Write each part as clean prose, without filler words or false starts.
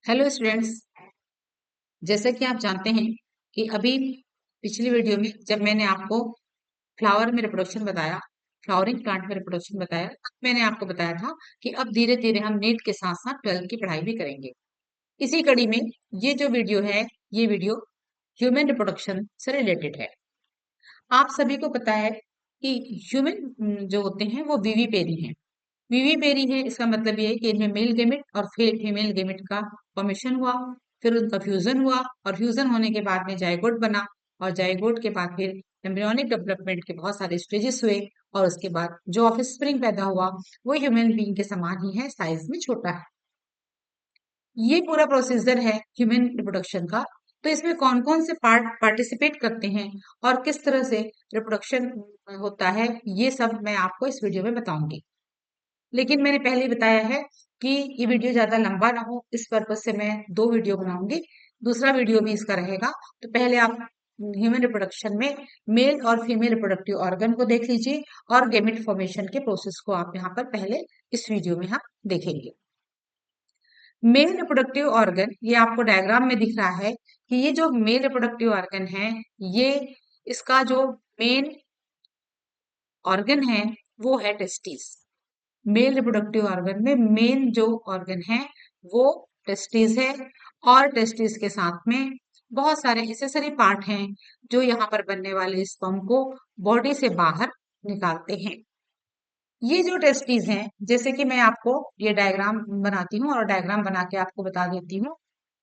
Hello students. जैसा कि आप जानते हैं कि अभी पिछली वीडियो में जब मैंने आपको फ्लावर में रिप्रोडक्शन बताया, फ्लावरिंग प्लांट में रिप्रोडक्शन बताया, तब मैंने आपको बताया था कि अब धीरे धीरे हम नीट के साथ साथ 12th की पढ़ाई भी करेंगे। इसी कड़ी में ये जो वीडियो है, ये वीडियो ह्यूमन रिप्रोडक्शन से रिलेटेड है। आप सभी को पता है कि ह्यूमन जो होते हैं वो विविपेरी हैं। विविपेरी है, इसका मतलब ये है कि इनमें मेल गेमेट और फीमेल गेमेट का फॉर्मेशन हुआ, फिर उनका फ्यूजन हुआ और फ्यूजन होने के बाद में जाइगोट बना और जाइगोट के बाद फिर एम्ब्रियोनिक डेवलपमेंट के बहुत सारे स्टेजेस हुए और उसके बाद जो ऑफस्प्रिंग पैदा हुआ वो ह्यूमन बीइंग के समान ही है, साइज में छोटा है। ये पूरा प्रोसीजर है ह्यूमन रिप्रोडक्शन का। तो इसमें कौन कौन से पार्टिसिपेट करते हैं और किस तरह से रिप्रोडक्शन होता है, ये सब मैं आपको इस वीडियो में बताऊंगी। लेकिन मैंने पहले ही बताया है कि ये वीडियो ज्यादा लंबा ना हो, इस पर्पज से मैं दो वीडियो बनाऊंगी। दूसरा वीडियो भी इसका रहेगा। तो पहले आप ह्यूमन रिप्रोडक्शन में मेल और फीमेल रिप्रोडक्टिव ऑर्गन को देख लीजिए और गेमेट फॉर्मेशन के प्रोसेस को आप यहाँ पर पहले इस वीडियो में हम देखेंगे। मेल रिप्रोडक्टिव ऑर्गन, ये आपको डायग्राम में दिख रहा है कि ये जो मेल रिप्रोडक्टिव ऑर्गन है, ये इसका जो मेन ऑर्गन है वो है टेस्टिस। मेल रिप्रोडक्टिव ऑर्गन में मेन जो ऑर्गन है वो टेस्टिस है और टेस्टिस के साथ में बहुत सारे एक्सेसरी पार्ट हैं जो यहाँ पर बनने वाले स्पर्म को बॉडी से बाहर निकालते हैं। ये जो टेस्टिस हैं, जैसे कि मैं आपको ये डायग्राम बनाती हूँ और डायग्राम बना के आपको बता देती हूँ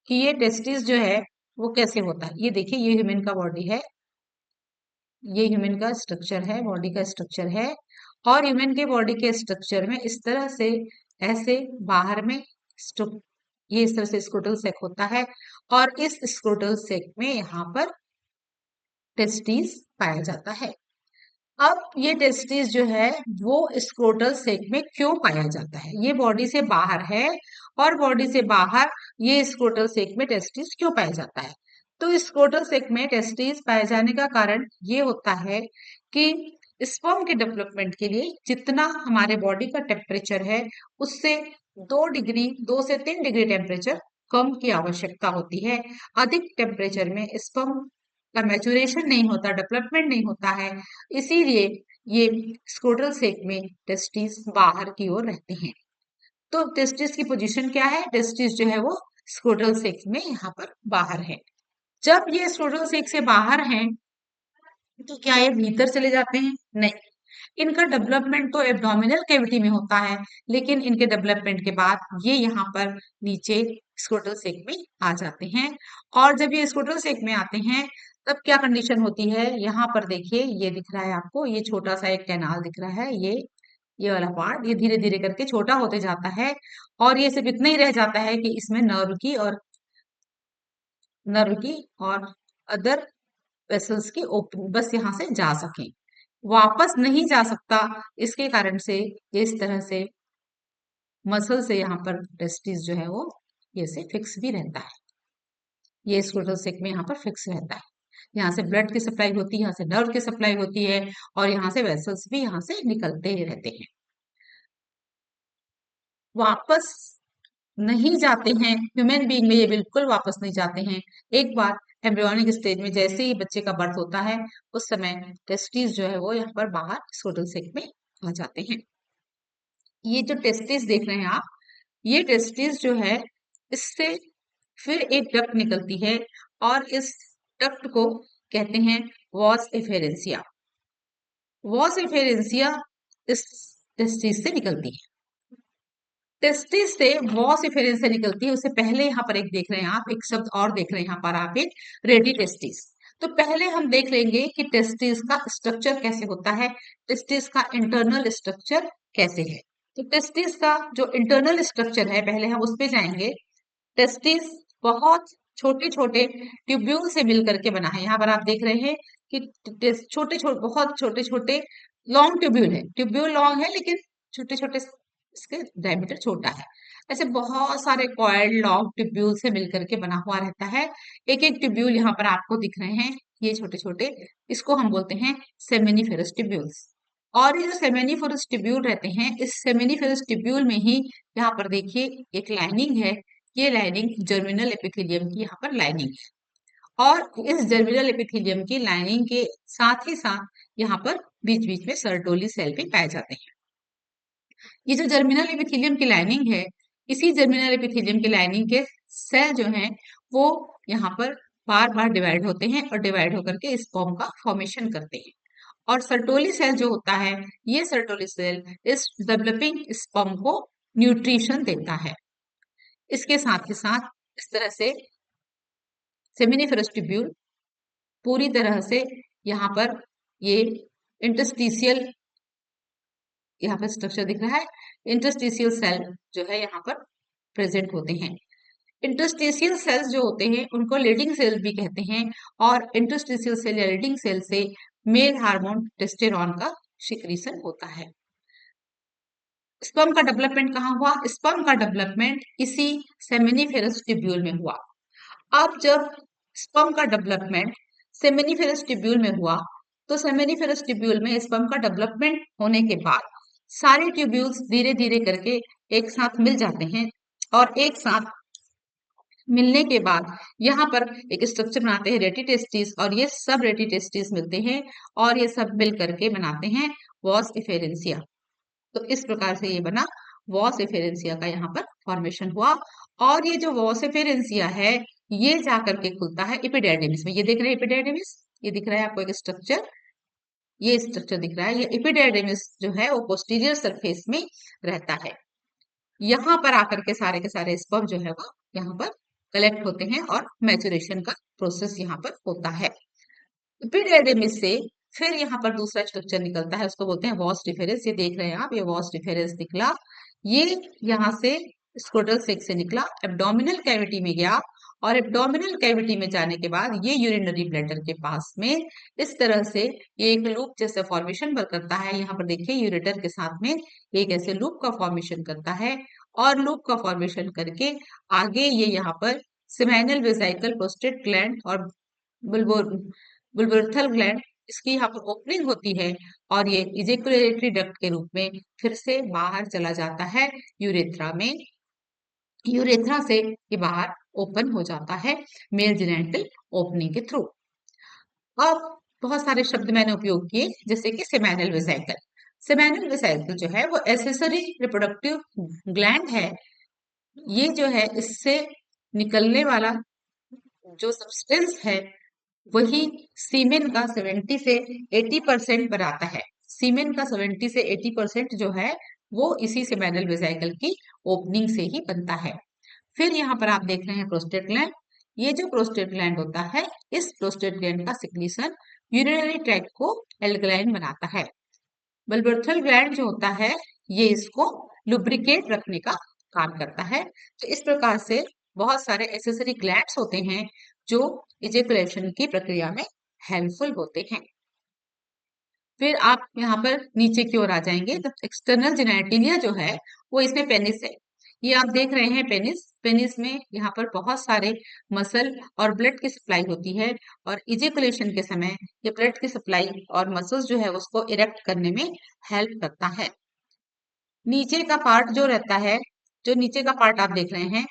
कि ये टेस्टिस जो है वो कैसे होता है। ये देखिए, ये ह्यूमन का बॉडी है, ये ह्यूमन का स्ट्रक्चर है, बॉडी का स्ट्रक्चर है। और ह्यूमन के बॉडी के स्ट्रक्चर में इस तरह से ऐसे बाहर में ये इस तरह से स्क्रोटल सेक होता है और इस स्क्रोटल सेक में यहाँ पर टेस्टिस पाया जाता है। अब ये टेस्टिस जो है वो स्क्रोटल सेक में क्यों पाया जाता है? ये बॉडी से बाहर है और बॉडी से बाहर ये स्क्रोटल सेक में टेस्टिस क्यों पाया जाता है? तो स्क्रोटल सेक में टेस्टिस पाए जाने का कारण ये होता है कि स्पर्म के डेवलपमेंट के लिए जितना हमारे बॉडी का टेम्परेचर है उससे 2 डिग्री 2 से 3 डिग्री टेम्परेचर कम की आवश्यकता होती है। अधिक टेम्परेचर में स्पर्म का मैच्योरेशन नहीं होता, डेवलपमेंट नहीं होता है। इसीलिए ये स्क्रोटल सेक में टेस्टिस बाहर की ओर रहते हैं। तो टेस्टिस की पोजीशन क्या है? टेस्टिस जो है वो स्क्रोटल सेक में यहाँ पर बाहर है। जब ये स्क्रोटल सेक से बाहर हैं तो क्या ये भीतर चले जाते हैं? नहीं, इनका डेवलपमेंट तो एब्डोमिनल कैविटी में होता है, लेकिन इनके डेवलपमेंट के बाद ये यहाँ पर नीचे स्क्रोटल सेक में आ जाते हैं। और जब ये स्क्रोटल सेक में आते हैं तब क्या कंडीशन होती है? यहाँ पर देखिए, ये दिख रहा है आपको, ये छोटा सा एक कैनाल दिख रहा है, ये वाला पार्ट, ये धीरे धीरे करके छोटा होते जाता है और ये सिर्फ इतना ही रह जाता है कि इसमें नर्व की और अदर वेसल्स की ओपनिंग बस यहाँ से जा सके, वापस नहीं जा सकता। इसके कारण से ये इस तरह से मसल से यहाँ पर टेस्टिस जो है वो ये से फिक्स भी रहता है। ये स्क्रोटल सेक में यहाँ पर फिक्स रहता है। यहाँ से ब्लड की सप्लाई होती है, यहाँ से नर्व की सप्लाई होती है और यहाँ से वेसल्स भी यहाँ से निकलते ही रहते हैं, वापस नहीं जाते हैं। ह्यूमन बीइंग में ये बिल्कुल वापस नहीं जाते हैं। एक बार एम्ब्रियोनिक स्टेज में जैसे ही बच्चे का बर्थ होता है उस समय टेस्टिस जो है वो यहाँ पर बाहर स्क्रोटल सेक में आ जाते हैं। ये जो टेस्टिस देख रहे हैं आप, ये टेस्टिस जो है इससे फिर एक डक्ट निकलती है और इस डक्ट को कहते हैं वॉस एफेरेंसिया। वॉस एफेरेंसिया इस टेस्टिस से निकलती है। टेस्टिस से वॉस एफेरेंस से निकलती है। उससे पहले यहाँ पर एक देख रहे हैं आप, एक शब्द और देख रहे हैं यहाँ पर आप, एक रेडी टेस्टिस। तो पहले हम देख लेंगे कि टेस्टिस का स्ट्रक्चर कैसे होता है, टेस्टिस का इंटरनल स्ट्रक्चर कैसे है। तो टेस्टिस का जो इंटरनल स्ट्रक्चर है पहले हम उस पे जाएंगे। टेस्टिस बहुत छोटे छोटे ट्यूब्यूल से मिलकर के बना है। यहाँ पर आप देख रहे हैं कि छोटे छोटे बहुत छोटे छोटे लॉन्ग ट्यूब्यूल है, ट्यूब्यूल लॉन्ग है लेकिन छोटे छोटे इसके डायमीटर छोटा है। ऐसे बहुत सारे कॉइल्ड लॉन्ग ट्यूब्यूल से मिलकर के बना हुआ रहता है। एक एक ट्यूब्यूल यहाँ पर आपको दिख रहे हैं, ये छोटे छोटे, इसको हम बोलते हैं सेमिनिफेरस ट्यूब्यूल्स। और ये जो सेमिनिफेरस ट्यूब्यूल रहते हैं, इस सेमिनिफेरस ट्यूब्यूल में ही यहाँ पर देखिए एक लाइनिंग है, ये लाइनिंग जर्मिनल एपिथेलियम की यहाँ पर लाइनिंग है। और इस जर्मिनल एपिथेलियम की लाइनिंग के साथ ही साथ यहाँ पर बीच बीच में सर्टोली सेल भी पाए जाते हैं। ये जो जर्मिनल एपिथेलियम की लाइनिंग है, इसी जर्मिनल एपिथेलियम की लाइनिंग के सेल जो हैं वो यहाँ पर बार बार डिवाइड होते हैं और डिवाइड होकर के स्पर्म का फॉर्मेशन करते हैं। और सर्टोली सेल जो होता है, ये सर्टोली सेल इस डेवलपिंग स्पर्म को न्यूट्रिशन देता है। इसके साथ ही साथ इस तरह से सेमिनिफेरस ट्यूब्यूल पूरी तरह से यहाँ पर ये इंटरस्टिशियल यहाँ पर स्ट्रक्चर दिख रहा है, इंटरस्टिशियल सेल जो है यहाँ पर प्रेजेंट होते हैं। इंटरस्टिशियल सेल्स जो होते हैं उनको लीडिंग सेल भी कहते हैं, और इंटरस्टिशियल सेल या लीडिंग सेल से मेल हार्मोन टेस्टेरोन का सिक्रीशन होता है। स्पर्म का डेवलपमेंट कहाँ हुआ? स्पर्म का डेवलपमेंट इसी सेमिनिफेरस ट्यूब्यूल में हुआ। अब जब स्पर्म का डेवलपमेंट सेमिनिफेरस ट्यूब्यूल में हुआ, तो सेमिनिफेरस ट्यूब्यूल में स्पर्म का डेवलपमेंट होने के बाद सारे ट्यूब्यूल्स धीरे धीरे करके एक साथ मिल जाते हैं, और एक साथ मिलने के बाद यहाँ पर एक स्ट्रक्चर बनाते हैं रेटिटेस्टिस, और ये सब रेटिटेस्टिस मिलते हैं और ये सब मिल करके बनाते हैं वॉस इफेरेंसिया। तो इस प्रकार से ये बना वॉस इफेरेंसिया का यहाँ पर फॉर्मेशन हुआ। और ये जो वॉस इफेरेंसिया है ये जाकर के खुलता है एपिडर्मिस में। ये देख रहे हैं एपिडर्मिस, ये दिख रहा है आपको एक स्ट्रक्चर, ये स्ट्रक्चर दिख रहा है। ये एपिडर्मिस जो है वो पोस्टीरियर सरफेस में रहता है। यहाँ पर आकर के सारे स्पर्म जो है वो यहाँ पर कलेक्ट होते हैं और मैचुरेशन का प्रोसेस यहाँ पर होता है। एपिडर्मिस से फिर यहाँ पर दूसरा स्ट्रक्चर निकलता है, उसको बोलते हैं वॉस डिफरेंस। ये देख रहे हैं आप, ये वॉस डिफरेंस निकला, ये यहाँ से स्क्रोटल सेक से निकला, एब्डोमिनल कैविटी में गया, और एब्डोमिनल कैविटी में जाने के बाद ये यूरिनरी ब्लैडर के पास में इस तरह से ये एक लूप जैसे फॉर्मेशन करता है। यहाँ पर देखिए यूरेटर के साथ में एक ऐसे लूप का फॉर्मेशन करता है, और लूप का फॉर्मेशन करके आगे ये यहाँ पर सेमिनल वेसिकल, प्रोस्टेट ग्लैंड और बुल्बोरेथल ग्लैंड, इसकी यहाँ पर ओपनिंग होती है, और ये इजेकुलेटरी डक्ट के रूप में फिर से बाहर चला जाता है यूरेथ्रा में। यूरेथ्रा से ये बाहर ओपन हो जाता है मेल जेनिटल ओपनिंग के थ्रू। अब बहुत सारे शब्द मैंने उपयोग किए, जैसे कि सेमिनल वेसिकल। सेमिनल वेसिकल जो है वो एक्सेसरी रिप्रोडक्टिव ग्लैंड है। ये जो है इससे निकलने वाला जो सब्सटेंस है वही सीमेन का 70 से 80% बनाता है। सीमेन का 70 से 80% जो है वो इसी सेमिनल वेसिकल की ओपनिंग से ही बनता है। फिर यहाँ पर आप देख रहे हैं प्रोस्टेट ग्लैंड। ये जो प्रोस्टेट ग्लैंड होता है, इस प्रोस्टेट ग्लैंड का सिक्रीशन यूरिनरी ट्रैक्ट को एल्कलाइन बनाता है। बल्बोरेथल ग्लैंड जो होता है ये इसको लुब्रिकेट रखने का काम करता है। तो इस प्रकार से बहुत सारे एक्सेसरी ग्लैंड्स होते हैं जो इजेकुलेशन की प्रक्रिया में हेल्पफुल होते हैं। फिर आप यहाँ पर नीचे की ओर आ जाएंगे तो एक्सटर्नल जेनेटिलिया जो है वो इसमें पेनिस है। ये आप देख रहे हैं पेनिस, पेनिस में यहाँ पर बहुत सारे मसल और ब्लड की सप्लाई होती है, और इजेकुलेशन के समय ये ब्लड की सप्लाई और मसल्स जो है उसको इरेक्ट करने में हेल्प करता है। नीचे का पार्ट जो रहता है, जो नीचे का पार्ट आप देख रहे हैं,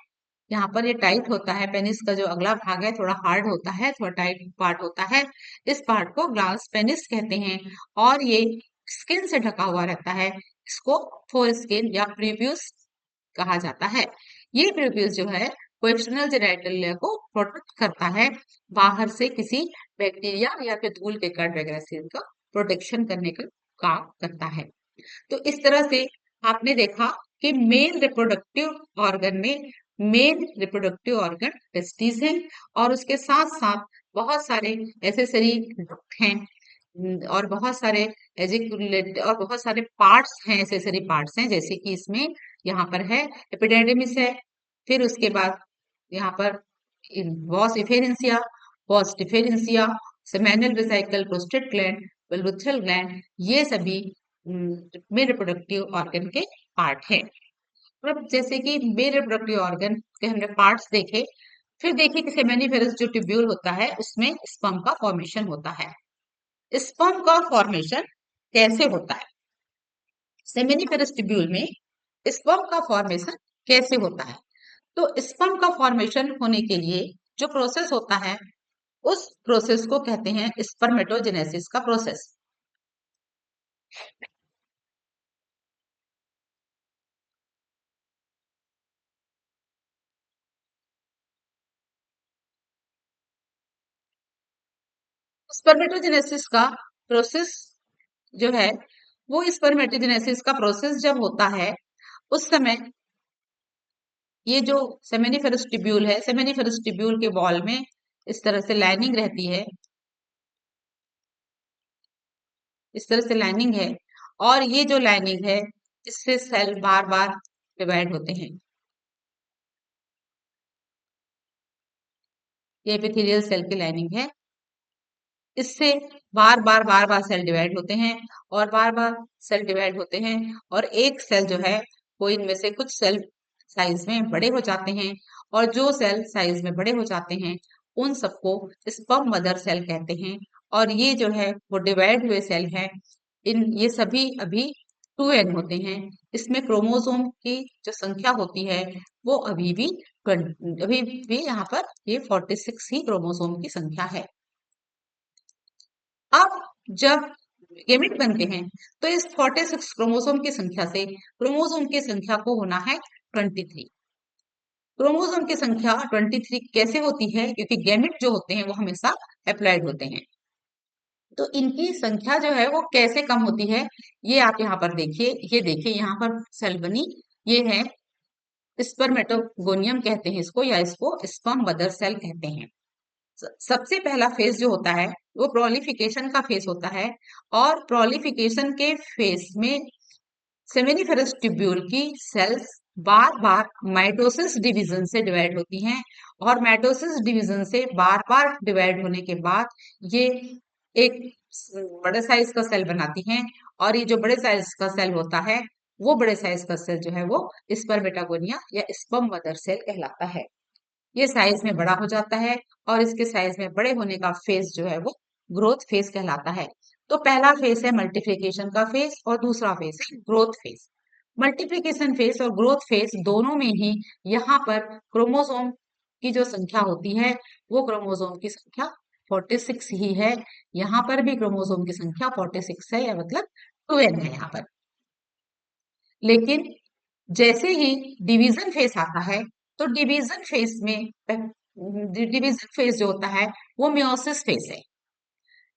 यहाँ पर ये टाइट होता है। पेनिस का जो अगला भाग है थोड़ा हार्ड होता है, थोड़ा टाइट पार्ट होता है। इस पार्ट को ग्लास पेनिस कहते हैं, और ये स्किन से ढका हुआ रहता है। इसको फोर स्किन या प्रीव्यूस कहा जाता है। ये प्रीव्यूस जो है वो एक्सटर्नल जेनिटल लेयर को प्रोटेक्ट करता है, बाहर से किसी बैक्टीरिया या फिर धूल के कण वगैरह से इनका प्रोटेक्शन करने का काम करता है। तो इस तरह से आपने देखा कि मेल रिप्रोडक्टिव ऑर्गन में मेन रिप्रोडक्टिव ऑर्गन टेस्टिस है, और उसके साथ साथ बहुत सारे एक्सेसरी हैं, और बहुत सारे एजिकुलेट और बहुत सारे पार्ट्स हैं, एक्सेसरी पार्ट्स हैं, जैसे कि इसमें यहाँ पर है एपिडर्मिस है, फिर उसके बाद यहाँ पर vas efferentia, vas deferentia, seminal vesicle, prostate gland, bulbourethral gland, ये सभी मेल रिप्रोडक्टिव ऑर्गन के पार्ट हैं। अब जैसे कि मेल रिप्रोडक्टिव ऑर्गन के हमने पार्ट्स देखे, फिर देखिए कि सेमिनिफेरस जो ट्यूब्यूल होता है उसमें स्पर्म का फॉर्मेशन होता है। स्पर्म का फॉर्मेशन कैसे होता है? सेमिनिफेरस ट्यूब्यूल में स्पर्म का फॉर्मेशन कैसे होता है? तो स्पर्म का फॉर्मेशन होने के लिए जो प्रोसेस होता है उस प्रोसेस को कहते हैं स्पर्मेटोजेनेसिस का प्रोसेस। स्पर्मेटोजेनेसिस का प्रोसेस जो है वो स्पर्मेटोजेनेसिस का प्रोसेस जब होता है उस समय ये जो सेमिनिफेरस ट्यूब्यूल है, सेमिनिफेरस ट्यूब्यूल के वॉल में इस तरह से लाइनिंग रहती है, इस तरह से लाइनिंग है, और ये जो लाइनिंग है इससे सेल बार बार डिवाइड होते हैं। ये एपिथेलियल सेल की लाइनिंग है, इससे बार बार सेल डिवाइड होते हैं, और बार बार सेल डिवाइड होते हैं, और एक सेल जो है वो इनमें से कुछ सेल साइज में बड़े हो जाते हैं, और जो सेल साइज में बड़े हो जाते हैं उन सबको स्पर्म मदर सेल कहते हैं। और ये जो है वो डिवाइड हुए सेल हैं, इन ये सभी अभी 2n होते हैं। इसमें क्रोमोसोम की जो संख्या होती है वो अभी भी यहाँ पर ये 46 ही क्रोमोसोम की संख्या है। अब जब गेमिट बनते हैं तो इस 46 क्रोमोसोम की संख्या से क्रोमोसोम की संख्या को होना है 23। क्रोमोसोम की संख्या 23 कैसे होती है? क्योंकि गेमिट जो होते हैं वो हमेशा एप्लाइड होते हैं, तो इनकी संख्या जो है वो कैसे कम होती है ये आप यहाँ पर देखिए। ये देखिए यहाँ पर सेल बनी, ये है स्पर्मेटोगोनियम कहते हैं इसको, या इसको स्पर्म मदर सेल कहते हैं। सबसे पहला फेज जो होता है वो प्रोलिफिकेशन का फेज होता है, और प्रोलिफिकेशन के फेज में सेमिनिफेरस ट्यूब्यूल की सेल्स बार बार माइटोसिस डिवीजन से डिवाइड होती हैं, और माइटोसिस डिवीजन से बार बार डिवाइड होने के बाद ये एक बड़े साइज का सेल बनाती हैं, और ये जो बड़े साइज का सेल होता है वो बड़े साइज का सेल जो है वो स्पर्मेटागोनिया या स्पर्म मदर सेल कहलाता है। ये साइज में बड़ा हो जाता है, और इसके साइज में बड़े होने का फेज जो है वो ग्रोथ फेज कहलाता है। तो पहला फेज है मल्टीप्लिकेशन का फेज, और दूसरा फेज है ग्रोथ फेज। मल्टीप्लिकेशन फेज और ग्रोथ फेज दोनों में ही यहाँ पर क्रोमोसोम की जो संख्या होती है वो क्रोमोसोम की संख्या 46 ही है। यहाँ पर भी क्रोमोसोम की संख्या 46 है, या मतलब 2n है यहाँ पर। लेकिन जैसे ही डिवीजन फेज आता है तो डिवीजन फेज जो होता है वो मियोसिस फेज है।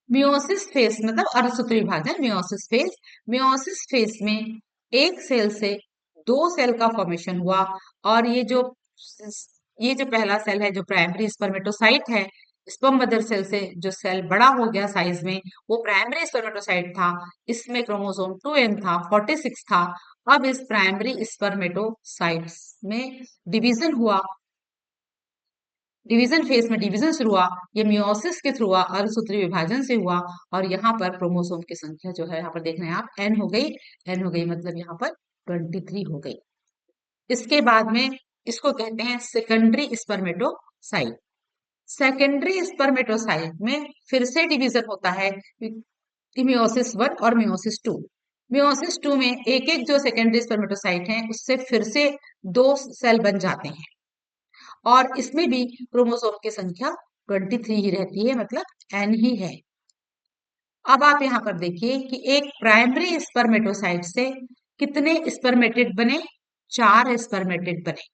मियोसिस फेज मतलब अर्धसूत्र विभाजन, मियोसिस फेज में एक सेल से दो सेल का फॉर्मेशन हुआ, और ये जो पहला सेल है जो प्राइमरी स्पर्मेटोसाइट है, स्पर्म मदर सेल से जो सेल बड़ा हो गया साइज में वो प्राइमरी स्पर्मेटोसाइट था। इसमें क्रोमोसोम 2n था, 46 था। अब इस प्राइमरी स्पर्मेटोसाइट्स में डिवीजन हुआ, डिवीजन फेज में डिवीजन शुरू हुआ, ये मियोसिस के थ्रू हुआ, अर्धसूत्री विभाजन से हुआ, और यहाँ पर क्रोमोसोम की संख्या जो है यहाँ पर देख रहे हैं आप एन हो गई। एन हो गई मतलब यहाँ पर 23 हो गई। इसके बाद में इसको कहते हैं सेकेंडरी स्पर्मेटोसाइट। सेकेंडरी स्पर्मेटोसाइट में फिर से डिवीजन होता है, मियोसिस 1 और मियोसिस 2। मियोसिस 2 में एक एक जो सेकेंडरी स्पर्मेटोसाइट है उससे फिर से दो सेल बन जाते हैं, और इसमें भी क्रोमोसोम की संख्या 23 ही रहती है, मतलब एन ही है। अब आप यहाँ पर देखिए कि एक प्राइमरी स्पर्मेटोसाइट से कितने स्पर्मेटिड बने? 4 स्पर्मेटिड बने।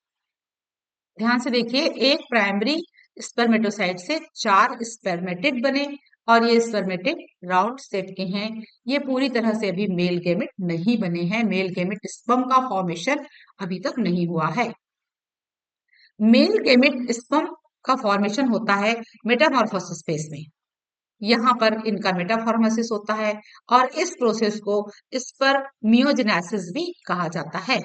ध्यान से देखिए, एक प्राइमरी स्पर्मेटोसाइट से 4 स्पर्मेटिड बने, और ये स्पर्मेटिड राउंड शेप के हैं। ये पूरी तरह से अभी मेल गैमेट नहीं बने हैं, मेल गैमेट स्पर्म का फॉर्मेशन अभी तक नहीं हुआ है। मेल गैमेट स्पर्म का फॉर्मेशन होता है मेटामॉर्फोसिस फेज में। यहाँ पर इनका मेटाफॉर्मेसिस होता है, और इस प्रोसेस को स्पर्मियोजेनेसिस भी कहा जाता है।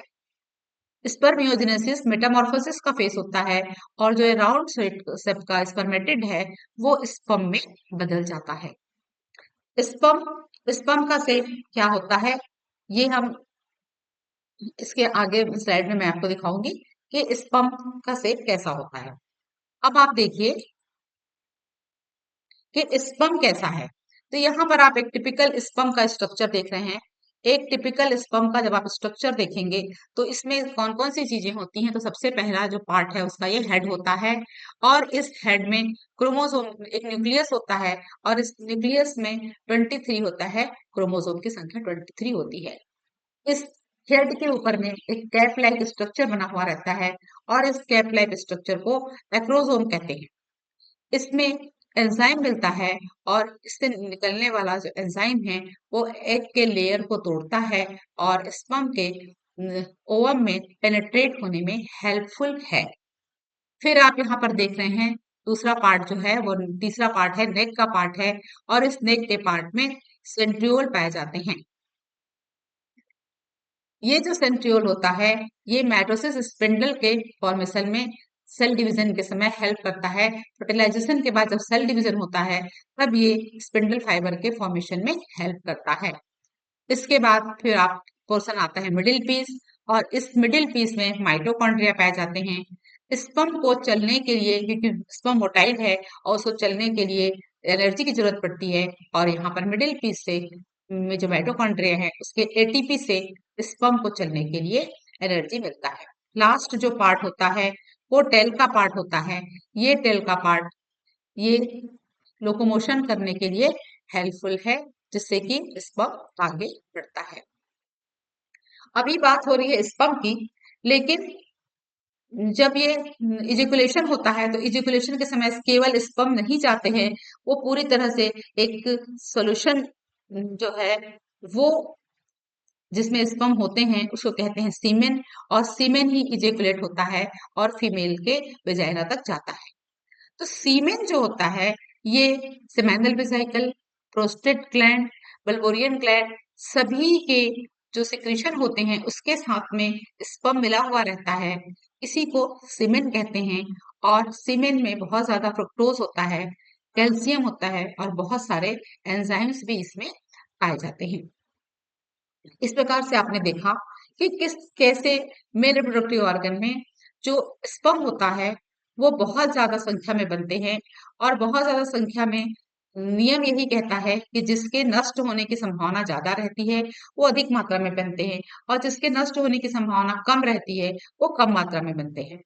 स्पर्मियोजेनेसिस मेटामॉर्फोसिस का फेस होता है, और जो राउंड शेप का स्पर्मेटिड है वो स्पर्म में बदल जाता है। स्पर्म स्पर्म का शेप क्या होता है ये हम इसके आगे स्लाइड में मैं आपको दिखाऊंगी कि स्पर्म का शेप कैसा होता है। अब आप देखिए कि स्पर्म कैसा है। तो यहाँ पर आप एक टिपिकल स्पर्म का स्ट्रक्चर देख रहे हैं। एक टिपिकल स्पर्म का जब आप स्ट्रक्चर देखेंगे तो इसमें कौन कौन सी चीजें होती हैं, तो सबसे पहला जो पार्ट है उसका ये हेड होता है, और इस हेड में क्रोमोसोम, एक न्यूक्लियस होता है, और इस न्यूक्लियस में 23 होता है, क्रोमोसोम की संख्या 23 होती है। इस हेड के ऊपर में एक कैप लाइक स्ट्रक्चर बना हुआ रहता है, और इस कैप लाइक स्ट्रक्चर को एक्रोसोम कहते हैं। इसमें एंजाइम मिलता है, और इससे निकलने वाला जो एंजाइम है वो एग के लेयर को तोड़ता है और स्पर्म के ओवम में पेनेट्रेट होने में हेल्पफुल है। फिर आप यहाँ पर देख रहे हैं दूसरा पार्ट जो है वो, तीसरा पार्ट है नेक का पार्ट है, और इस नेक के पार्ट में सेंट्रियोल पाए जाते हैं। ये जो सेंट्रियोल होता है ये माइटोसिस स्पिंडल के फॉर्मेशन में सेल डिवीजन के समय हेल्प करता है। फर्टिलाइजेशन के बाद जब सेल डिवीजन होता है तब ये स्पिंडल फाइबर के फॉर्मेशन में हेल्प करता है। इसके बाद फिर आप पोर्शन आता है मिडिल पीस, और इस मिडिल पीस में माइटोकॉन्ड्रिया पाए जाते हैं। स्पर्म को चलने के लिए, क्योंकि स्पर्म मोटाइल है और उसको चलने के लिए एनर्जी की जरूरत पड़ती है, और यहाँ पर मिडिल पीस से में जो माइटोकॉन्ड्रिया है उसके एटीपी से स्पर्म को चलने के लिए एनर्जी मिलता है। लास्ट जो पार्ट होता है वो टेल का पार्ट होता है। ये टेल का पार्ट ये लोकोमोशन करने के लिए हेल्पफुल है, जिससे कि स्पर्म आगे बढ़ता है। अभी बात हो रही है स्पर्म की, लेकिन जब ये इजेकुलेशन होता है तो इजेकुलेशन के समय केवल स्पर्म नहीं जाते हैं, वो पूरी तरह से एक सोल्यूशन जो है वो जिसमें स्पर्म होते हैं उसको कहते हैं सीमेन, और सीमेन ही इजेकुलेट होता है और फीमेल के वेजाइना तक जाता है। तो सीमेन जो होता है ये seminal vesicle, prostate gland, बल्बोरियन gland, सभी के जो सिक्रीशन होते हैं उसके साथ में स्पर्म मिला हुआ रहता है। इसी को सीमेन कहते हैं, और सीमेन में बहुत ज्यादा फ्रुक्टोज होता है, कैल्शियम होता है, और बहुत सारे एंजाइम्स भी इसमें पाए जाते हैं। इस प्रकार से आपने देखा कि किस कैसे मेल रिप्रोडक्टिव ऑर्गन में जो स्पर्म होता है वो बहुत ज्यादा संख्या में बनते हैं, और बहुत ज्यादा संख्या में नियम यही कहता है कि जिसके नष्ट होने की संभावना ज्यादा रहती है वो अधिक मात्रा में बनते हैं, और जिसके नष्ट होने की संभावना कम रहती है वो कम मात्रा में बनते हैं।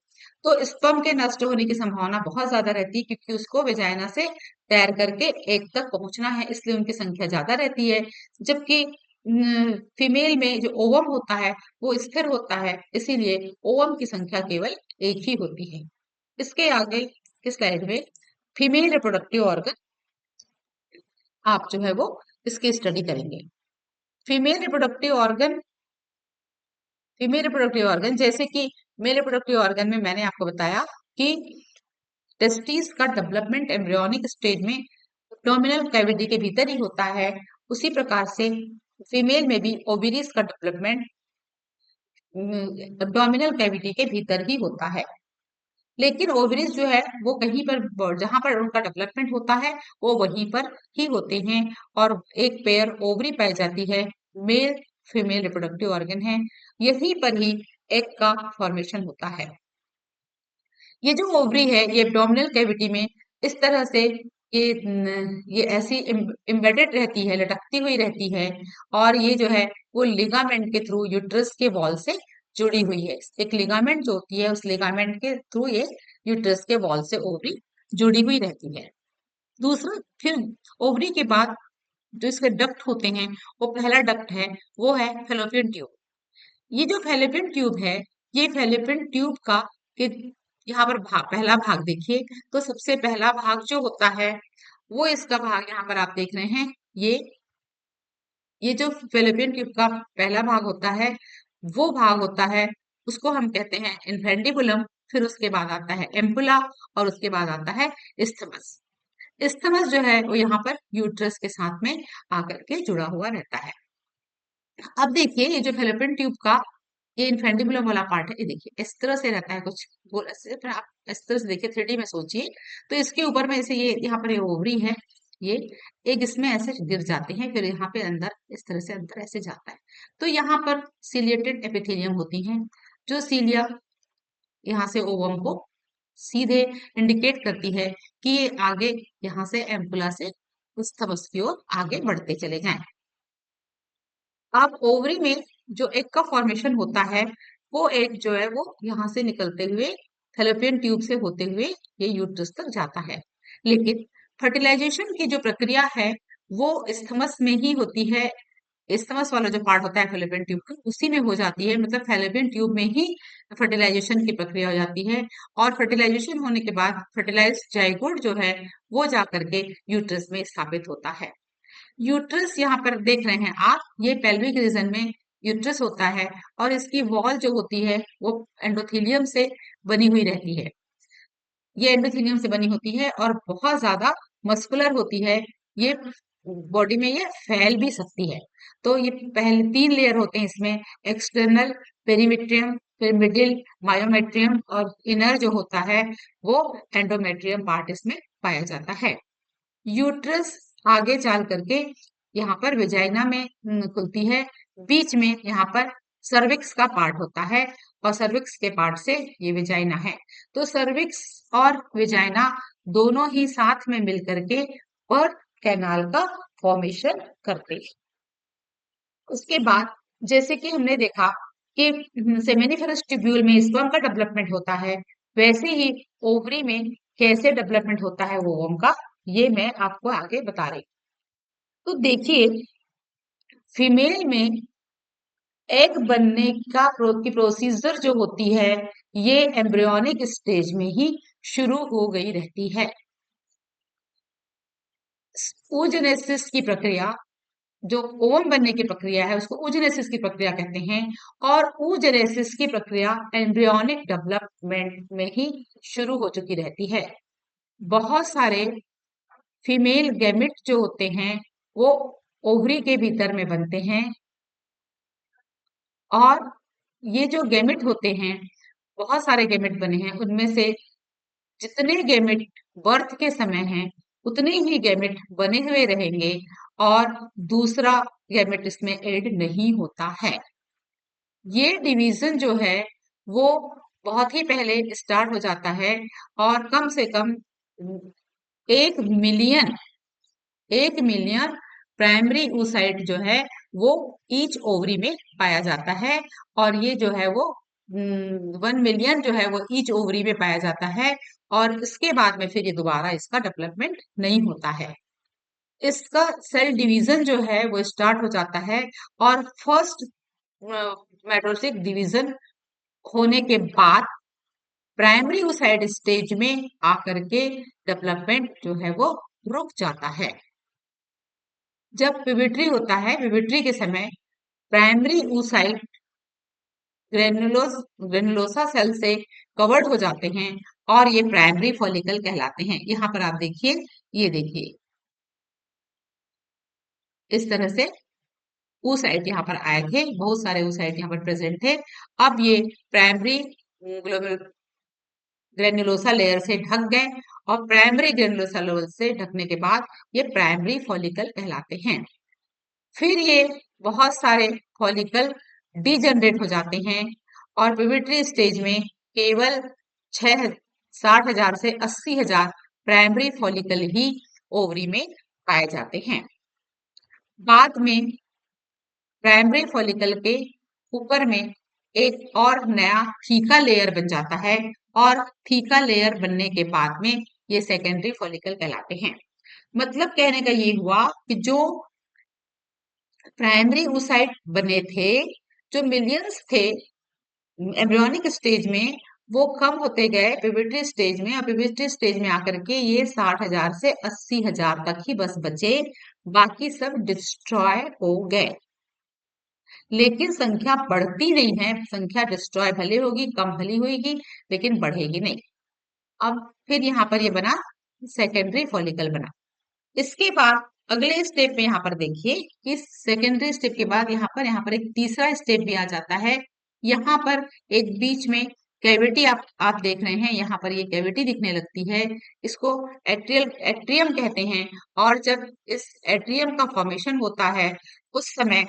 तो स्पर्म के नष्ट होने की संभावना बहुत ज्यादा रहती है, क्योंकि उसको वेजाइना से तैर करके एग तक पहुंचना है, इसलिए उनकी संख्या ज्यादा रहती है। जबकि फीमेल में जो ओवम होता है वो स्थिर होता है, इसीलिए ओवम की संख्या केवल एक ही होती है। इसके आगे की स्लाइड में फीमेल रिप्रोडक्टिव ऑर्गन आप जो है वो इसकी स्टडी करेंगे। Female reproductive organ, female reproductive organ जैसे कि मेल रिप्रोडक्टिव ऑर्गन में मैंने आपको बताया कि टेस्टिस का डेवलपमेंट एम्ब्रियोनिक स्टेज में एब्डोमिनल कैविटी के भीतर ही होता है। उसी प्रकार से फीमेल में भी ओवरीज का डेवलपमेंट एब्डोमिनल कैविटी के भीतर ही होता है। लेकिन ओवरीज जो है वो कहीं पर जहां पर उनका डेवलपमेंट होता है वो वहीं पर ही होते हैं, और एक पेयर ओवरी पाई जाती है, मेल फीमेल रिप्रोडक्टिव ऑर्गन है, यहीं पर ही एग का फॉर्मेशन होता है। ये जो ओवरी है ये एब्डोमिनल कैविटी में इस तरह से ये ऐसी एम्बेडेड रहती है, लटकती हुई रहती है, और ये जो है वो लिगामेंट के थ्रू यूट्रस के वॉल से जुड़ी हुई है। एक लिगामेंट जो होती है उस लिगामेंट के थ्रू ये यूट्रस के वॉल से ओवरी जुड़ी हुई रहती है। दूसरा, फिर ओवरी के बाद जो इसके डक्ट होते हैं, वो पहला डक्ट है वो है फेलोपियन ट्यूब। ये जो फेलोपियन ट्यूब है, ये फेलोपियन ट्यूब का कि यहाँ पर पहला भाग देखिए, तो सबसे पहला भाग जो होता है वो इसका भाग यहाँ पर आप देख रहे हैं। ये ये जो फेलोपियन ट्यूब का पहला भाग होता है वो भाग होता है, उसको हम कहते हैं इन्फेंडिबुलम। फिर उसके बाद आता है एम्पुला, और उसके बाद आता है इस्थमस। इस्थमस जो है वो यहाँ पर यूट्रस के साथ में आकर के जुड़ा हुआ रहता है। अब देखिए ये जो फेलोपियन ट्यूब का ये इन्फेंडिबुलम वाला पार्ट है, ये देखिए इस तरह से रहता है कुछ गोल ऐसे, फिर आप इस तरह से देखिए 3D में सोचिए, तो इसके ऊपर में ऐसे ये यहाँ पर ये ओवरी है, ये एक इसमें ऐसे गिर जाते हैं, फिर यहाँ पे अंदर इस तरह से अंदर ऐसे जाता है। तो यहाँ पर सिलिएटेड एपिथेलियम होती हैं, जो सीलिया यहाँ से ओवम को सीधे इंडिकेट करती है कि ये आगे यहाँ से एम्पुला से उस थमस की ओर आगे बढ़ते चले जाएं। अब ओवरी में जो एग का फॉर्मेशन होता है, वो एग जो है वो यहाँ से निकलते हुए फैलोपियन ट्यूब से होते हुए ये यूट्रस तक जाता है। लेकिन फर्टिलाइजेशन की जो प्रक्रिया है वो इस्थमस में ही होती है। इस्थमस वाला जो पार्ट होता है फैलोपियन ट्यूब का, उसी में हो जाती है। मतलब फैलोपियन ट्यूब में ही फर्टिलाइजेशन की प्रक्रिया हो जाती है। और फर्टिलाइजेशन होने के बाद फर्टिलाइज्ड जाइगोट जो है वो जा करके यूट्रस में स्थापित होता है। यूट्रस यहाँ पर देख रहे हैं आप, ये पेल्विक रीजन में यूट्रस होता है और इसकी वॉल जो होती है वो एंडोथेलियम से बनी हुई रहती है। ये एंडोथेलियम से बनी होती है और बहुत ज्यादा मस्कुलर होती है। ये बॉडी में ये फैल भी सकती है। तो ये पहले 3 लेयर होते हैं इसमें, एक्सटर्नल, पेरीमेट्रियम, फिर मिडिल मायोमेट्रियम, और इनर जो होता है वो एंडोमेट्रियम पार्ट इसमें पाया जाता है। यूट्रस आगे चल करके यहाँ पर वेजाइना में खुलती है। बीच में यहाँ पर सर्विक्स का पार्ट होता है और सर्विक्स के पार्ट से ये वेजाइना है। तो सर्विक्स और वेजाइना दोनों ही साथ में मिल करके और कैनाल का फॉर्मेशन करते हैं। उसके बाद जैसे कि हमने देखा कि सेमिनिफेरस ट्यूब्यूल में स्पर्म का डेवलपमेंट होता है, वैसे ही ओवरी में कैसे डेवलपमेंट होता है वो ओवम का, ये मैं आपको आगे बता रही हूँ। तो देखिए, फीमेल में एग बनने की प्रोसीजर जो होती है ये एम्ब्रियोनिक स्टेज में ही शुरू हो गई रहती है। oogenesis की प्रक्रिया, जो ओवम बनने की प्रक्रिया है उसको oogenesis की प्रक्रिया कहते हैं। और oogenesis की प्रक्रिया एम्ब्रियोनिक डेवलपमेंट में ही शुरू हो चुकी रहती है। बहुत सारे फीमेल गैमेट जो होते हैं वो ओवरी के भीतर में बनते हैं। और ये जो गैमेट होते हैं, बहुत सारे गैमेट बने हैं, उनमें से जितने गैमेट बर्थ के समय हैं उतने ही गैमेट बने हुए रहेंगे और दूसरा गैमेट इसमें ऐड नहीं होता है। ये डिवीजन जो है वो बहुत ही पहले स्टार्ट हो जाता है और कम से कम 1 मिलियन 1 मिलियन प्राइमरी oocyte जो है वो ईच ओवरी में पाया जाता है। और ये जो है वो 1 मिलियन जो है वो ईच ओवरी में पाया जाता है। और इसके बाद में फिर ये दोबारा इसका डेवलपमेंट नहीं होता है। इसका सेल डिवीजन जो है वो स्टार्ट हो जाता है और फर्स्ट मेटोसिस डिवीजन होने के बाद प्राइमरी oocyte स्टेज में आकर के डेवलपमेंट जो है वो रुक जाता है। जब पिविट्री होता है, पिविट्री के समय प्राइमरी oocyte ग्रेनुलोसा सेल से कवर्ड हो जाते हैं और ये प्राइमरी फॉलिकल कहलाते हैं। यहाँ पर आप देखिए, ये देखिए इस तरह से oocyte यहाँ पर आए थे, बहुत सारे oocyte यहाँ पर प्रेजेंट थे। अब ये प्राइमरी ग्रेनुलोसा लेयर से ढक गए और प्राइमरी ग्रेनुलोसा लेयर से ढकने के बाद ये प्राइमरी फॉलिकल कहलाते हैं। फिर ये बहुत सारे फॉलिकल डीजनरेट हो जाते हैं और पिविटरी स्टेज में केवल 60,000 से 80,000 प्राइमरी फॉलिकल ही ओवरी में पाए जाते हैं। बाद में प्राइमरी फॉलिकल के ऊपर में एक और नया थीका लेयर बन जाता है और थीका लेयर बनने के बाद में ये सेकेंडरी फॉलिकल कहलाते हैं। मतलब कहने का ये हुआ कि जो प्राइमरी oocyte बने थे, जो मिलियंस थे एम्ब्रियोनिक स्टेज में, वो कम होते गए पिविटरी स्टेज में और पिविटरी स्टेज में आकर के ये 60,000 से 80,000 तक ही बस बचे, बाकी सब डिस्ट्रॉय हो गए। लेकिन संख्या बढ़ती नहीं है, संख्या डिस्ट्रॉय भले होगी, कम भली होगी, लेकिन बढ़ेगी नहीं। अब फिर यहाँ पर ये बना सेकेंडरी फॉलिकल बना। इसके बाद अगले स्टेप में यहाँ पर देखिए कि सेकेंडरी स्टेप के बाद यहाँ पर एक तीसरा स्टेप भी आ जाता है। यहाँ पर एक बीच में कैविटी आप देख रहे हैं, यहाँ पर ये कैविटी दिखने लगती है। इसको एट्रियम कहते हैं। और जब इस एट्रियम का फॉर्मेशन होता है उस समय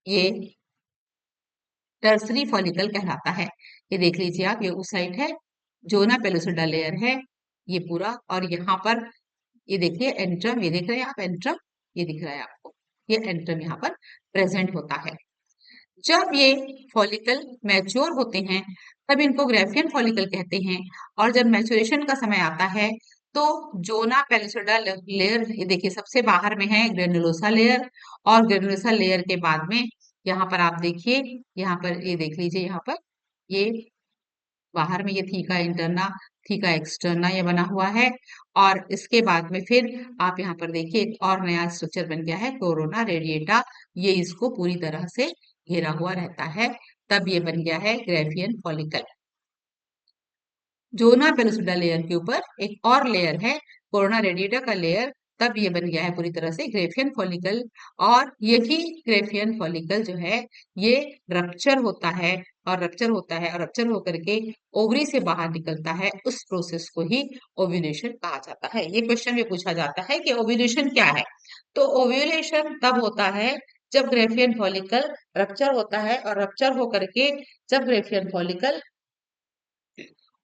ये टर्सरी फॉलिकल कहलाता है। ये देख लीजिए आप, ये oocyte है, जोना पेलुसिडा लेयर है ये पूरा। और यहाँ पर ये देखिए एंट्रम, ये देख रहे हैं आप एंट्रम, ये दिख रहा है आपको। ये एंट्रम यहाँ पर प्रेजेंट होता है। जब ये फॉलिकल मैच्योर होते हैं तब इनको ग्रेफियन फॉलिकल कहते हैं। और जब मैच्योरेशन का समय आता है तो जोना पेलिसोडा लेयर, ये देखिए सबसे बाहर में है ग्रेनुलोसा लेयर, और ग्रेनुलोसा लेयर के बाद में यहाँ पर आप देखिए, यहाँ पर ये देख लीजिए, यहाँ पर ये बाहर में ये थीका इंटरना, थीका एक्सटर्ना ये बना हुआ है। और इसके बाद में फिर आप यहाँ पर देखिए एक और नया स्ट्रक्चर बन गया है कोरोना रेडिएटा, ये इसको पूरी तरह से घेरा हुआ रहता है, तब ये बन गया है Graafian follicle. Zona pellucida layer के ऊपर एक और लेयर है कोरोना रेडिएटा का लेयर, तब ये बन गया है पूरी तरह से ग्रेफियन फॉलिकल। और यही ग्रेफियन फॉलिकल जो है ये रप्चर होता है, और रप्चर होता है और रप्चर होकर के ओवरी से बाहर निकलता है, उस प्रोसेस को ही ओव्यूलेशन कहा जाता है। ये क्वेश्चन में पूछा जाता है कि ओव्यूलेशन क्या है। तो ओव्यूलेशन तब होता है जब ग्रेफियन फॉलिकल रप्चर होता है, और रप्चर होकर के जब ग्रेफियन फॉलिकल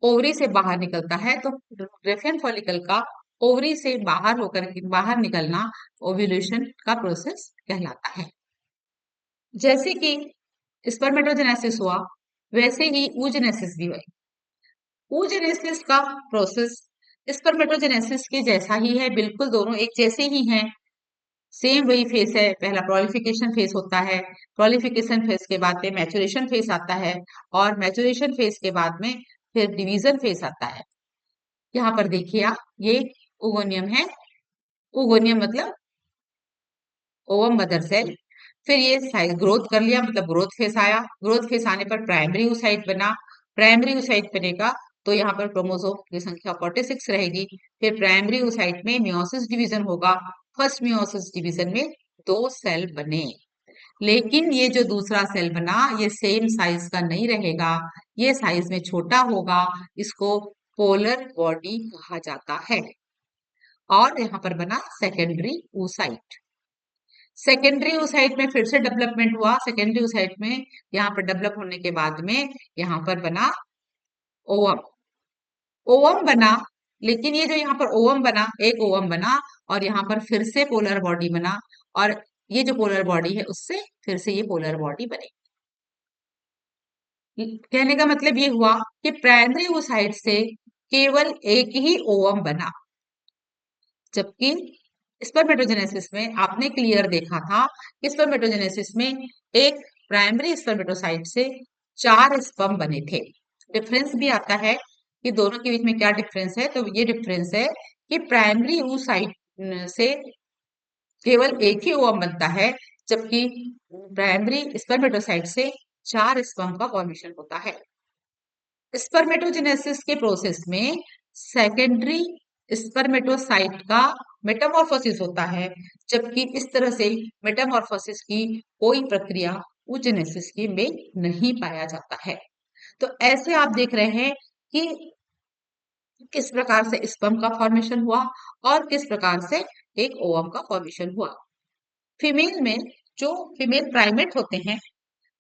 ओवरी से बाहर निकलता है तो ग्रेफियन फॉलिकल का ओवरी से बाहर होकर के बाहर निकलना ओव्यूलेशन का प्रोसेस कहलाता है। जैसे कि स्पर्मेटोजेनेसिस हुआ वैसे ही oogenesis भी हुई। oogenesis का प्रोसेस स्पर्मेटोजेनेसिस के जैसा ही है, बिल्कुल दोनों एक जैसे ही हैं, सेम वही फेस है। पहला प्रोलिफिकेशन फेस होता है, प्रोलिफिकेशन फेस के बाद में मैचुरेशन फेस आता है, और मैचुरेशन फेस के बाद में फिर डिवीजन फेस आता है। यहाँ पर देखिए आप, ये ओगोनियम है, ओगोनियम मतलब ओवम मदर सेल। फिर ये ग्रोथ कर लिया, मतलब ग्रोथ फेस आया, ग्रोथ फेस आने पर प्राइमरी oocyte बना, प्राइमरी oocyte बनेगा तो यहाँ पर क्रोमोसोम की संख्या 46 रहेगी। फिर प्राइमरी oocyte में मियोसिस डिवीजन होगा, फर्स्ट मियोसिस डिवीजन में 2 सेल बने। लेकिन ये जो दूसरा सेल बना ये सेम साइज का नहीं रहेगा, ये साइज में छोटा होगा, इसको पोलर बॉडी कहा जाता है। और यहाँ पर बना सेकेंडरी oocyte। सेकेंडरी oocyte में फिर से डेवलपमेंट हुआ, सेकेंडरी oocyte में यहाँ पर डेवलप होने के बाद में यहाँ पर बना ओवम। ओवम बना, लेकिन ये जो यहाँ पर ओवम बना, एक ओवम बना, और यहाँ पर फिर से पोलर बॉडी बना, और ये जो पोलर बॉडी है उससे फिर से ये पोलर बॉडी बने। कहने का मतलब ये हुआ कि प्राइमरी oocyte से केवल एक ही ओवम बना, जबकि स्पर्मेटोजेनेसिस में आपने क्लियर देखा था कि स्पर्मेटोजेनेसिस में एक प्राइमरी स्पर्मेटोसाइट से 4 स्पर्म बने थे। डिफरेंस भी आता है कि दोनों के बीच में क्या डिफरेंस है, तो ये डिफरेंस है कि प्राइमरी oocyte से केवल एक ही ओवम बनता है, जबकि प्राइमरी स्पर्मेटोसाइट से 4 स्पर्म का फॉर्मेशन होता है। स्पर्मेटोजेनेसिस के प्रोसेस में सेकेंडरी स्पर्मेटोसाइट का मेटामॉर्फोसिस होता है, जबकि इस तरह से मेटामॉर्फोसिस की कोई प्रक्रिया oogenesis की में नहीं पाया जाता है। तो ऐसे आप देख रहे हैं कि किस प्रकार से स्पर्म का फॉर्मेशन हुआ और किस प्रकार से एक ओवम का फॉर्मेशन हुआ। फीमेल में जो फीमेल प्राइमेट होते हैं,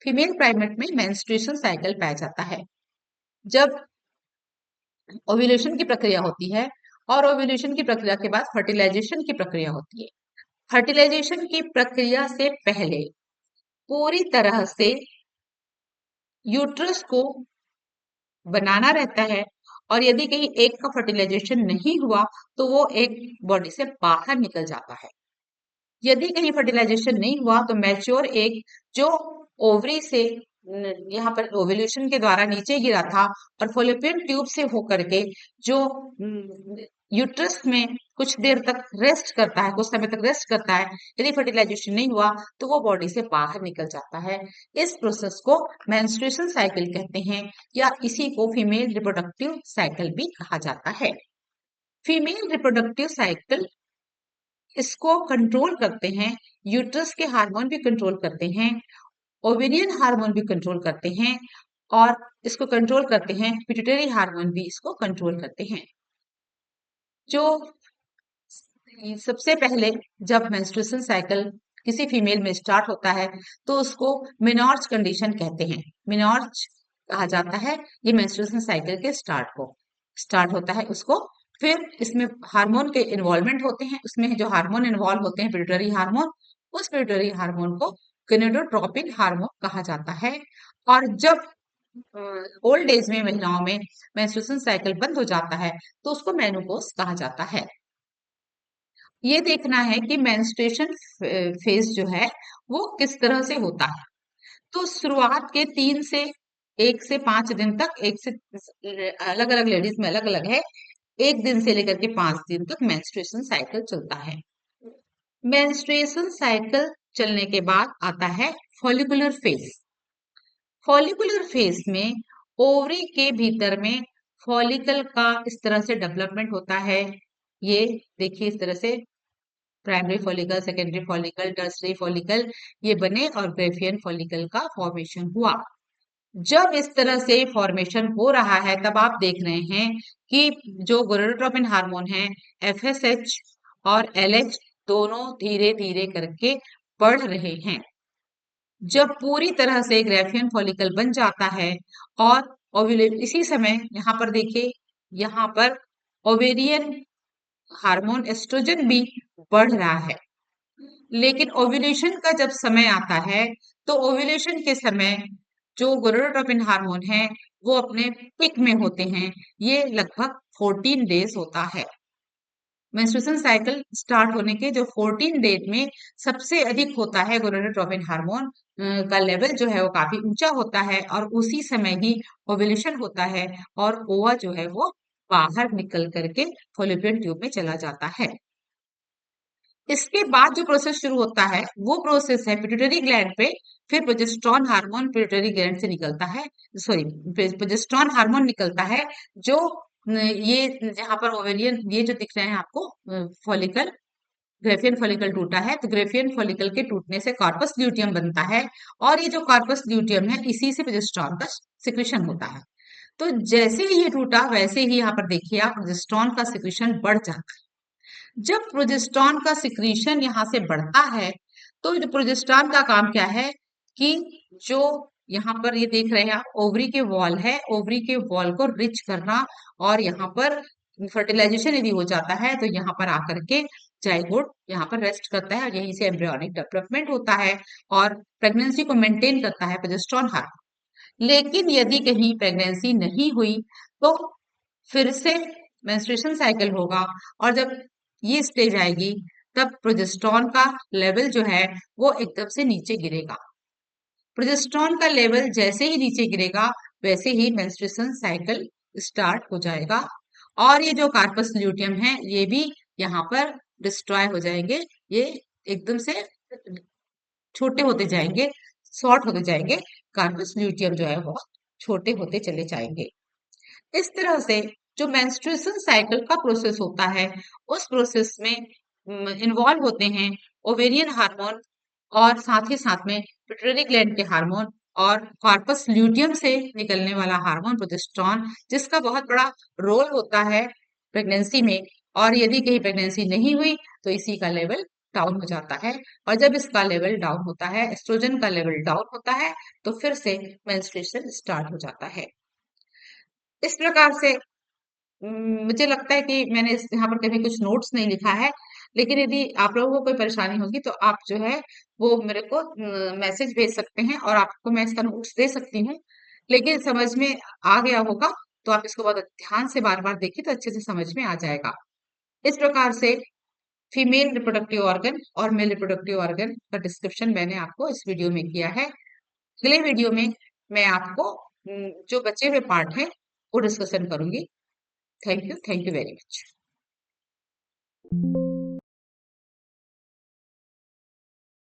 फीमेल प्राइमेट में मेंस्ट्रुएशन साइकिल पाया जाता है। जब ओव्यूलेशन की प्रक्रिया होती है, और ओव्यूलेशन की प्रक्रिया के बाद फर्टिलाइजेशन की प्रक्रिया होती है। फर्टिलाइजेशन की प्रक्रिया से पहले पूरी तरह से यूट्रस को बनाना रहता है, और यदि कहीं एक का फर्टिलाइजेशन नहीं हुआ तो वो एक बॉडी से बाहर निकल जाता है। यदि कहीं फर्टिलाइजेशन नहीं हुआ तो मैच्योर एग जो ओवरी से यहाँ पर ओव्यूलेशन के द्वारा नीचे गिरा था, और फॉलोपियन ट्यूब से होकर के जो यूट्रस में कुछ देर तक रेस्ट करता है, कुछ समय तक रेस्ट करता है, यदि फर्टिलाइजेशन नहीं हुआ तो वो बॉडी से बाहर निकल जाता है। इस प्रोसेस को मेंस्ट्रुएशन साइकिल कहते हैं, या इसी को फीमेल रिप्रोडक्टिव साइकिल भी कहा जाता है। फीमेल रिप्रोडक्टिव साइकिल इसको कंट्रोल करते हैं, यूट्रस के हार्मोन भी कंट्रोल करते हैं, ओवेरियन हार्मोन भी कंट्रोल करते हैं, और इसको कंट्रोल करते हैं पिट्यूटरी हार्मोन भी इसको कंट्रोल करते हैं। जो सबसे पहले जब मेंस्ट्रुएशन साइकिल किसी फीमेल में स्टार्ट होता है तो उसको मेनॉर्ज कंडीशन कहते हैं, मेनॉर्ज कहा जाता है ये मेंस्ट्रुएशन साइकिल के स्टार्ट होता है उसको। फिर इसमें हार्मोन के इन्वॉल्वमेंट होते हैं, उसमें जो हार्मोन इन्वॉल्व होते हैं पिट्यूटरी हार्मोन, उस पिट्यूटरी हार्मोन को गोनेडोट्रोपिन हार्मोन कहा जाता है। और जब ओल्ड एज में महिलाओं में मेंस्ट्रुएशन साइकिल बंद हो जाता है तो उसको मेनोपॉज कहा जाता है। ये देखना है कि मेंस्ट्रुएशन फेज जो है वो किस तरह से होता है। तो शुरुआत के 3 से 1 से 5 दिन तक, एक से अलग अलग लेडीज में अलग अलग है, 1 दिन से लेकर के 5 दिन तक मेंस्ट्रुएशन साइकिल चलता है। मेंस्ट्रुएशन साइकिल चलने के बाद आता है फॉलिकुलर फेज। फॉलिकुलर फेज में ओवरी के भीतर में फॉलिकल का इस तरह से डेवलपमेंट होता है। ये देखिए इस तरह से primary follicle, secondary follicle, tertiary follicle ये बने और ग्रेफियन फॉलिकल का फॉर्मेशन हुआ। जब इस तरह से फॉर्मेशन हो रहा है तब आप देख रहे हैं कि जो गोनाडोट्रोपिन हार्मोन है, एफएसएच और एलएच दोनों धीरे धीरे करके बढ़ रहे हैं। जब पूरी तरह से ग्रेफियन फॉलिकल बन जाता है और ओव्यूलेट, इसी समय यहाँ पर देखिए, यहाँ पर ओवेरियन हार्मोन एस्ट्रोजन भी बढ़ रहा है। लेकिन ओव्यूलेशन का जब समय आता है तो ओव्यूलेशन के समय जो गोनाडोट्रोपिन हार्मोन है वो अपने पिक में होते हैं। ये लगभग 14 डेज होता है। मेंस्ट्रुएशन साइकिल स्टार्ट होने के जो 14 डेज में सबसे अधिक होता है गोनाडोट्रोपिन हार्मोन का लेवल जो है वो काफी ऊंचा होता है और उसी समय ही ओव्यूलेशन होता है और ओवा जो है वो बाहर निकल करके फॉलोपियन ट्यूब में चला जाता है। इसके बाद जो प्रोसेस शुरू होता है वो प्रोसेस है पिट्यूटरी ग्लैंड पे। फिर प्रोजेस्टेरोन हार्मोन पिट्यूटरी ग्लैंड से निकलता है, सॉरी प्रोजेस्टेरोन हार्मोन निकलता है जो ये जहां पर ओवेरियन ये जो दिख रहे हैं आपको फॉलिकल, ग्रेफियन फॉलिकल टूटा है तो ग्रेफियन फॉलिकल के टूटने से कार्पस ल्यूटियम बनता है और ये जो कार्पस ल्यूटियम है इसी से प्रोजेस्टेरोन का सिक्रीशन होता है। तो जैसे ही ये टूटा वैसे ही यहाँ पर देखिए आप प्रोजेस्टेरोन का सिक्रीशन बढ़ जाता है। जब प्रोजेस्टेरोन का सिक्रीशन यहाँ से बढ़ता है तो जो प्रोजेस्टेरोन का काम क्या है कि जो यहाँ पर ये देख रहे हैं आप ओवरी के वॉल है, ओवरी के वॉल को रिच करना और यहाँ पर फर्टिलाइजेशन यदि हो जाता है तो यहाँ पर आकर के जाइगोट यहाँ पर रेस्ट करता है और यहीं से एम्ब्रियोनिक डेवलपमेंट होता है और प्रेगनेंसी को मेंटेन करता है प्रोजेस्टेरोन हार्मोन। लेकिन यदि कहीं प्रेगनेंसी नहीं हुई तो फिर से मेंस्ट्रुएशन साइकिल होगा और जब ये स्टेज आएगी तब प्रोजेस्टेरोन का लेवल जो है वो एकदम से नीचे गिरेगा। प्रोजेस्टेरोन का लेवल जैसे ही नीचे गिरेगा वैसे ही मेंस्ट्रुएशन साइकिल स्टार्ट हो जाएगा और ये जो कार्पस ल्यूटियम है ये भी यहाँ पर डिस्ट्रॉय हो जाएंगे। ये एकदम से छोटे होते जाएंगे, शॉर्ट होते जाएंगे, कार्पस ल्यूटियम जो है वो छोटे होते चले जाएंगे। इस तरह से जो मेंस्ट्रुएशन साइकिल का प्रोसेस होता है उस प्रोसेस में इन्वॉल्व होते हैं ओवेरियन हार्मोन और साथ ही साथ में पिट्यूटरी ग्लैंड के हार्मोन और कार्पस ल्यूटियम से निकलने वाला हार्मोन प्रोजेस्टेरोन, जिसका बहुत बड़ा रोल होता है प्रेगनेंसी में। और यदि कहीं प्रेगनेंसी नहीं हुई तो इसी का लेवल डाउन हो जाता है और जब इसका लेवल डाउन होता है, एस्ट्रोजन का लेवल डाउन होता है, तो फिर से मेंस्ट्रुएशन स्टार्ट हो जाता है। इस प्रकार से मुझे लगता है कि मैंने यहाँ पर कभी कुछ नोट्स नहीं लिखा है, लेकिन यदि आप लोगों को कोई परेशानी होगी तो आप जो है वो मेरे को मैसेज भेज सकते हैं और आपको मैं इसका नोट्स दे सकती हूँ। लेकिन समझ में आ गया होगा तो आप इसको बहुत ध्यान से बार बार देखिए तो अच्छे से समझ में आ जाएगा। इस प्रकार से फीमेल रिप्रोडक्टिव ऑर्गन और मेल रिप्रोडक्टिव ऑर्गन का डिस्क्रिप्शन मैंने आपको इस वीडियो में किया है। अगले वीडियो में मैं आपको जो बचे हुए पार्ट है वो डिस्कशन करूंगी। Thank you very much.